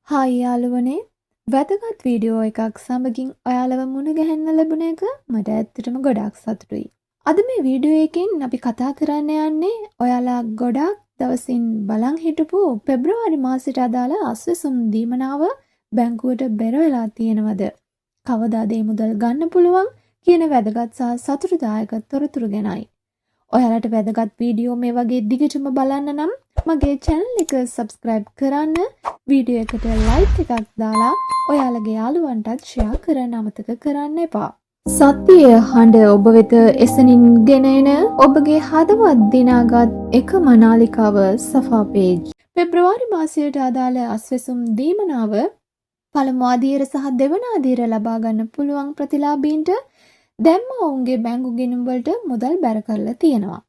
Hi යාළුවනේ වැදගත් video එකක් සමගින් ඔයාලව මුණ ගැහෙන්න ලැබුණ එක මට ඇත්තටම ගොඩාක් සතුටුයි. අද මේ වීඩියෝ එකෙන් අපි කතා කරන්න යන්නේ ඔයාලා ගොඩාක් දවසින් බලන් හිටපු පෙබ්‍රවාරි මාසෙට අදාළ අස්වැසුම් දීමනාව බැංකුවට බෙර වෙලා තියෙනවද? කවදාද මේ මුදල් ගන්න පුළුවන් කියන වැදගත් සහ සතුටුදායක තොරතුරු ගැනයි. ඔයාලට වැදගත් වීඩියෝ මේ වගේ දිගටම බලන්න නම් මගේ channel එක subscribe කරන්න, වීඩියෝ එකට like එකක් දාලා ඔයාලගේ යාළුවන්ටත් share කරන්න අමතක කරන්න එපා. සත්‍යය හඬ ඔබ වෙත එසනින් ගෙන එන ඔබගේ හදවත් දිනාගත් එකම නාලිකාව සෆා page. පෙබ්‍රවාරි මාසයට අදාළ අස්වැසුම් දීමනාව පළමු අදියර සහ දෙවන අදියර ලබා ගන්න පුළුවන් ප්‍රතිලාභීන්ට දැම්ම ඔවුන්ගේ බැංකු ගිණුම් වලට මුදල් බැර කරලා තියෙනවා.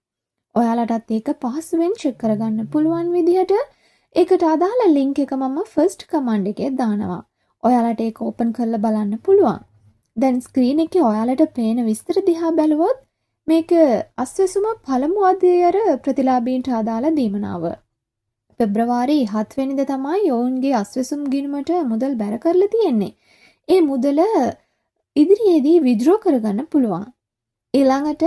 ඔයාලටත් ඒක පහසුවෙන් චෙක් කරගන්න පුළුවන් විදිහට ඒකට අදාළ ලින්ක් එක මම ෆස්ට් කමන්ඩ් එකේ දානවා. ඔයාලට ඒක ඕපන් කරලා බලන්න පුළුවන්. දැන් ස්ක්‍රීන් එකේ ඔයාලට පේන විස්තර දිහා බැලුවොත් මේක අස්වැසුම පළමු අදියර ප්‍රතිලාභීන්ට අදාළ දීමනාව. පෙබ්‍රවාරි 7 වෙනිදා තමයි ඔවුන්ගේ අස්වැසුම් ගිණුමට මුදල් බැර කරලා තියෙන්නේ. ඒ මුදල ඉදිරියේදී විත්ඩ්‍රෝ කරගන්න පුළුවන්. ඊළඟට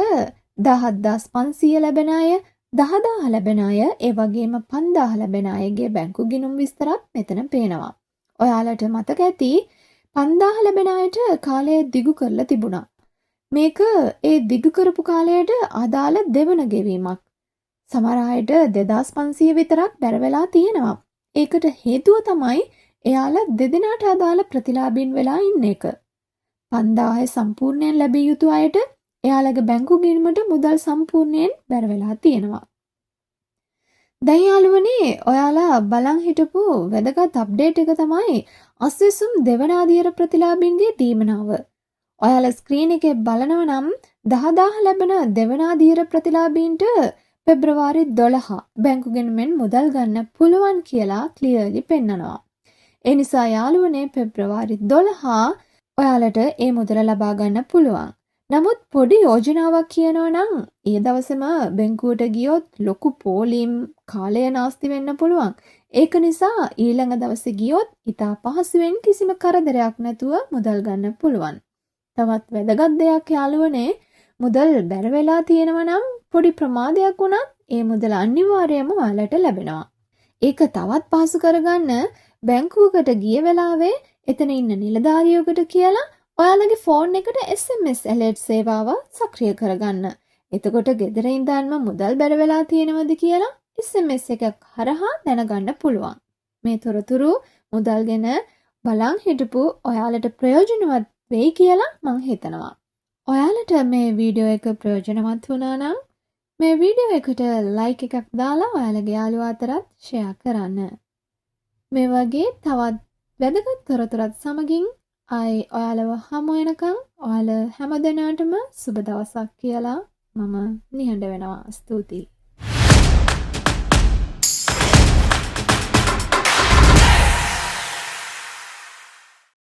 17500 ලැබෙන අය, 10000 ලැබෙන අය, ඒ වගේම 5000 ලැබෙන අයගේ බැංකු ගිණුම් විස්තරත් මෙතන පේනවා. ඔයාලට මතක ඇති 5000 ලැබෙන අයට කාලය දිගු කරලා තිබුණා. මේක ඒ දිගු කරපු කාලයට අදාළ දෙවන ගෙවීමක්. සමහර අයට 2500 විතරක් බැර වෙලා තියෙනවා. ඒකට හේතුව තමයි එයාලා දෙදෙනාට අදාළ ප්‍රතිලාභීන් වෙලා ඉන්න එක. 5000 සම්පූර්ණයෙන් ලැබිය යුතු අයට එයාලගේ බැංකු ගිණුමට මුදල් සම්පූර්ණයෙන් බැර වෙලා තියෙනවා. දැන් යාළුවනේ ඔයාලා බලන් හිටපු වැදගත් අප්ඩේට් එක තමයි අස්වැසුම් දෙවන අදියර ප්‍රතිලාභීන්ගේ දීමනාව. ඔයාලා ස්ක්‍රීන් එකේ බලනවා නම් 10000 ලැබෙන දෙවන අදියර ප්‍රතිලාභීන්ට පෙබ්‍රවාරි 12 බැංකු ගිණුමෙන් මුදල් ගන්න පුළුවන් කියලා ක්ලියර්ලි පෙන්නනවා. ඒ නිසා යාළුවනේ පෙබ්‍රවාරි 12 ඔයාලට ඒ මුදල ලබා ගන්න පුළුවන්. නමුත් පොඩි යෝජනාවක් කියනවා නම් ඒ දවසේම බැංකුවට ගියොත් ලොකු පෝලිම් කාලය නාස්ති වෙන්න පුළුවන්. ඒක නිසා ඊළඟ දවසේ ගියොත් ඉතා පහසුවෙන් කිසිම කරදරයක් නැතුව මුදල් ගන්න පුළුවන්. තවත් වැදගත් දෙයක් යාළුවනේ මුදල් බැර වෙලා තියෙනවා නම් පොඩි ප්‍රමාදයක් වුණත් ඒ මුදල අනිවාර්යයෙන්ම ඔයාලට ලැබෙනවා. ඒක තවත් පහසු කරගන්න බැංකුවකට ගිය වෙලාවේ එතන ඉන්න නිලධාරියෙකුට කියලා ඔයාලගේ ෆෝන් එකට SMS alert සේවාව සක්‍රිය කරගන්න. එතකොට ගෙදර ඉඳන්ම මුදල් බැර වෙලා තියෙනවද කියලා SMS එකක් හරහා දැනගන්න පුළුවන්. මේ තොරතුරු මුදල් ගැන බලන් හිටපු ඔයාලට ප්‍රයෝජනවත් වෙයි කියලා මං හිතනවා. ඔයාලට මේ වීඩියෝ එක ප්‍රයෝජනවත් වුණා නම් මේ වීඩියෝ එකට like එකක් දාලා ඔයාලගේ යාළුවා අතරත් share කරන්න. මේ වගේ තවත් වැදගත් තොරතුරත් සමගින් ආයි ඔයාලව හමු වෙනකන් ඔයාලා හැමදෙනාටම සුබ දවසක් කියලා මම නිහඬ වෙනවා. ස්තුතියි.